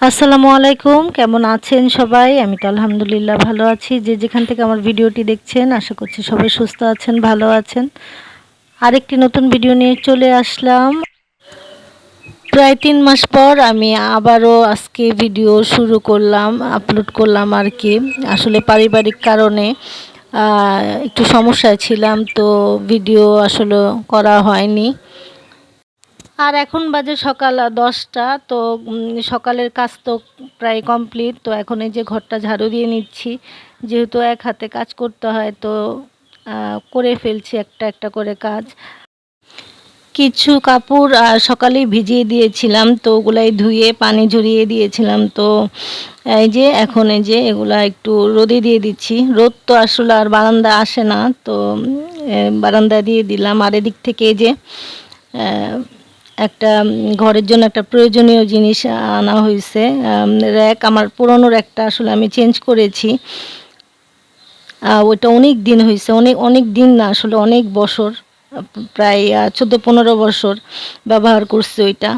আসসালামু আলাইকুম, কেমন আছেন সবাই? আমি তো আলহামদুলিল্লাহ ভালো আছি। যে যেখান থেকে আমার ভিডিওটি দেখছেন আশা করছি সবাই সুস্থ আছেন, ভালো আছেন। আরেকটি নতুন ভিডিও নিয়ে চলে আসলাম। প্রায় 3 মাস পর আমি আবারও আজকে ভিডিও শুরু করলাম, আপলোড করলাম আর কি। আসলে পারিবারিক কারণে একটু সমস্যায় ছিলাম, তো ভিডিও আসলে করা হয়নি। আর এখন বাজে সকাল 10টা। তো সকালের কাজ তো প্রায় কমপ্লিট। তো এখন এই যে ঘরটা ঝাড়ু দিয়ে নিচ্ছি, যেহেতু এক হাতে কাজ করতে হয়, তো করে ফেলছি একটা একটা করে কাজ। কিছু কাপড় সকালেই ভিজিয়ে দিয়েছিলাম, তো ওগুলাই ধুয়ে পানি ঝরিয়ে দিয়েছিলাম। তো এই যে এখন এই যে এগুলা একটু রোদে দিয়ে দিচ্ছি। রোদ তো আসলে আর বারান্দা আসে না, তো বারান্দা দিয়ে দিলাম। আর এদিক থেকে এই যে একটা ঘরের জন্য একটা প্রয়োজনীয় জিনিস আনা হয়েছে। র্যাক, আমার পুরনো র্যাকটা আসলে আমি চেঞ্জ করেছি। ওইটা অনেক দিন হয়েছে, অনেক অনেক দিন না, আসলে অনেক বছর, প্রায় 14-15 বছর ব্যবহার করছি ওইটা।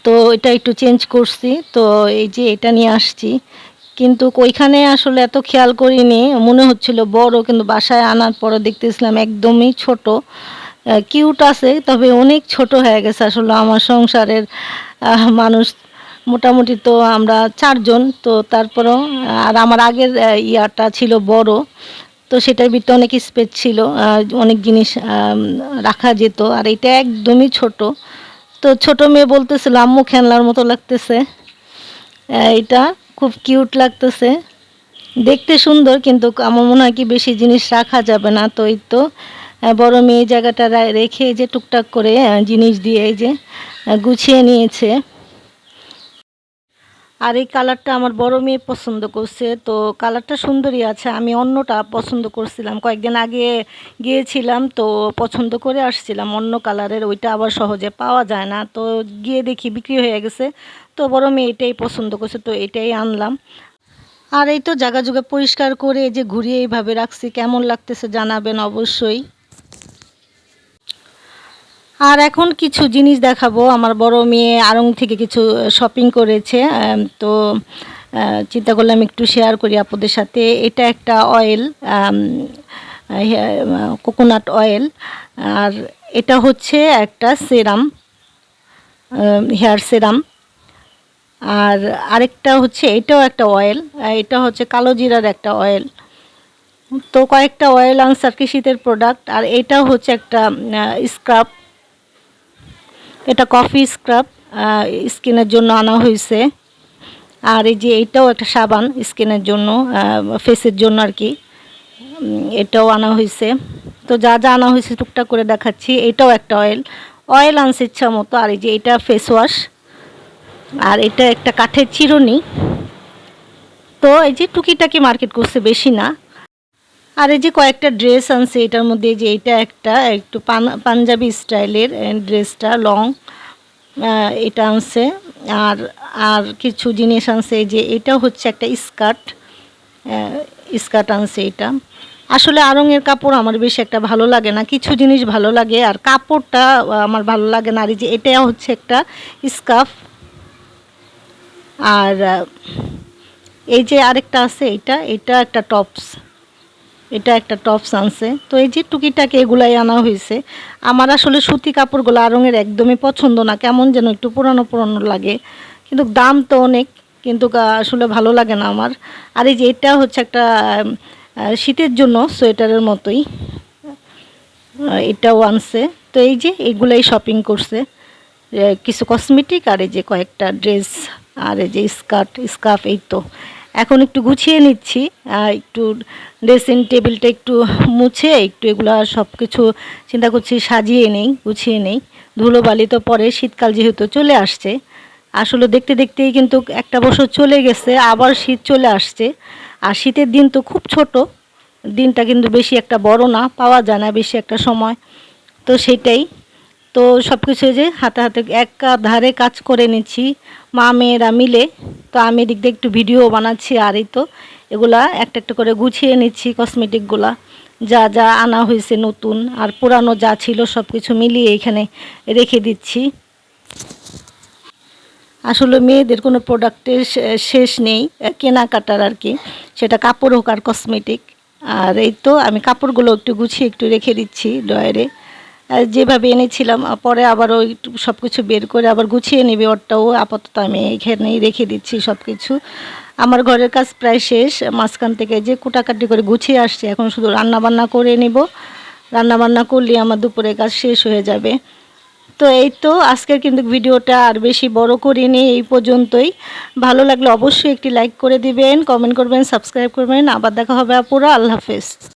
তো এটা একটু চেঞ্জ করছি, তো এই যে এটা নিয়ে আসছি। কিন্তু ওইখানে আসলে এত খেয়াল করিনি, মনে হচ্ছিল বড়, কিন্তু বাসায় আনার পরে দেখতেছিলাম একদমই ছোট। কিউট আছে, তবে অনেক ছোট হয়ে গেছে। আসলে আমার সংসারের মানুষ মোটামুটি তো আমরা 4 জন, তো তারপরেও আর আমার আগের ইয়াটা ছিল বড়, তো সেটার ভিতরে অনেক স্পেস ছিল, অনেক জিনিস রাখা যেত। আর এটা একদমই ছোট। তো ছোট মেয়ে বলতেছিল আম্মু খেলনার মতো লাগতেছে। এটা খুব কিউট লাগতেছে, দেখতে সুন্দর, কিন্তু আমার মনে হয় কি বেশি জিনিস রাখা যাবে না। তো এই তো বড় মেয়ে জায়গাটা রেখে যে টুকটাক করে জিনিস দিয়ে এই যে গুছিয়ে নিয়েছে। আর এই কালারটা আমার বড় মেয়ে পছন্দ করছে, তো কালারটা সুন্দরই আছে। আমি অন্যটা পছন্দ করছিলাম, কয়েকদিন আগে গিয়েছিলাম, তো পছন্দ করে আসছিলাম অন্য কালারের, ওইটা আবার সহজে পাওয়া যায় না। তো গিয়ে দেখি বিক্রি হয়ে গেছে, তো বড় মেয়ে এটাই পছন্দ করছে, তো এটাই আনলাম। আর এই তো জায়গা জুগা পরিষ্কার করে এই যে ঘুরিয়ে এইভাবে রাখছি, কেমন লাগতেছে জানাবেন অবশ্যই। আর এখন কিছু জিনিস দেখাবো। আমার বড় মেয়ে আড়ং থেকে কিছু শপিং করেছে, তো চিন্তা করলাম একটু শেয়ার করি আপনাদের সাথে। এটা একটা অয়েল, কোকোনাট অয়েল। আর এটা হচ্ছে একটা সেরাম, হেয়ার সেরাম। আর আরেকটা হচ্ছে এটাও একটা অয়েল, এটা হচ্ছে কালো জিরার একটা অয়েল। তো কয়েকটা অয়েল আনছে আর কি, শীতের প্রোডাক্ট। আর এটা হচ্ছে একটা স্ক্রাব, এটা কফি স্ক্রাব, স্কিনের জন্য আনা হয়েছে। আর এই যে এটাও একটা সাবান স্কিনের জন্য, ফেসের জন্য আর কি, এটাও আনা হয়েছে। তো যা যা আনা হয়েছে টুকটাক করে দেখাচ্ছি। এটাও একটা অয়েল, অয়েল আনছে ইচ্ছা মতো। আর এই যে এটা ফেস ওয়াশ। আর এটা একটা কাঠের চিরুনি। তো এই যে টুকিটাকি মার্কেট করছে, বেশি না। আর এই যে কয়েকটা ড্রেস আনছে, এটার মধ্যে যে এটা একটা একটু পাঞ্জাবি স্টাইলের ড্রেসটা লং, এটা আনছে। আর আর কিছু জিনিস আনছে, যে এটা হচ্ছে একটা স্কার্ট, স্কার্ট আনছে এটা। আসলে আড়ংয়ের কাপড় আমার বেশি একটা ভালো লাগে না, কিছু জিনিস ভালো লাগে আর কাপড়টা আমার ভালো লাগে না। আর এই যে এটা হচ্ছে একটা স্কার্ফ। আর এই যে আরেকটা আছে, এটা এটা একটা টপস, এটা একটা টপস আনছে। তো এই যে টুকিটাকি এগুলাই আনা হয়েছে। আমার আসলে সুতি কাপড়গুলো আড়ংয়ের একদমই পছন্দ না, কেমন যেন একটু পুরানো পুরানো লাগে, কিন্তু দাম তো অনেক, কিন্তু আসলে ভালো লাগে না আমার। আর এই যে এটা হচ্ছে একটা শীতের জন্য সোয়েটারের মতোই, এটাও আনছে। তো এই যে এগুলাই শপিং করছে, কিছু কসমেটিক আর এই যে কয়েকটা ড্রেস আর এই যে স্কার্ফ। এই তো এখন একটু গুছিয়ে নিচ্ছি, একটু ড্রেসিং টেবিলটা একটু মুছে একটু এগুলা সব কিছু চিন্তা করছি সাজিয়ে নেই, গুছিয়ে নেই। ধুলোবালি তো পরে, শীতকাল যেহেতু চলে আসছে, আসলে দেখতে দেখতেই কিন্তু একটা বছর চলে গেছে, আবার শীত চলে আসছে। আর শীতের দিন তো খুব ছোট, দিনটা কিন্তু বেশি একটা বড় না, পাওয়া যায় না বেশি একটা সময়। তো সেটাই, তো সব কিছু যে হাতে হাতে এক ধারে কাজ করে নিচ্ছি মা মেয়েরা মিলে। তো আমি এদিক দিয়ে একটু ভিডিও বানাচ্ছি। আর এই তো এগুলা একটা একটা করে গুছিয়ে নিচ্ছি, কসমেটিকগুলা যা যা আনা হয়েছে নতুন আর পুরানো যা ছিল সব কিছু মিলিয়ে এখানে রেখে দিচ্ছি। আসলে মেয়েদের কোনো প্রোডাক্টের শেষ নেই, কেনাকাটার আর কি, সেটা কাপড় হোক আর কসমেটিক। আর এই তো আমি কাপড়গুলো একটু গুছিয়ে একটু রেখে দিচ্ছি ড্রয়ারে, যেভাবে এনেছিলাম পরে আবার ওই সব কিছু বের করে আবার গুছিয়ে নেবে ওরটাও। আপাতত আমি এখানেই রেখে দিচ্ছি সব কিছু। আমার ঘরের কাজ প্রায় শেষ, মাঝখান থেকে যে কুটাকাটি করে গুছিয়ে আসছে, এখন শুধু রান্নাবান্না করে নিব। রান্নাবান্না করলে আমার দুপুরের কাজ শেষ হয়ে যাবে। তো এই তো আজকের কিন্তু ভিডিওটা আর বেশি বড় করিনি, এই পর্যন্তই। ভালো লাগলে অবশ্যই একটি লাইক করে দিবেন, কমেন্ট করবেন, সাবস্ক্রাইব করবেন। আবার দেখা হবে আপুরা, আল্লাহ হাফেজ।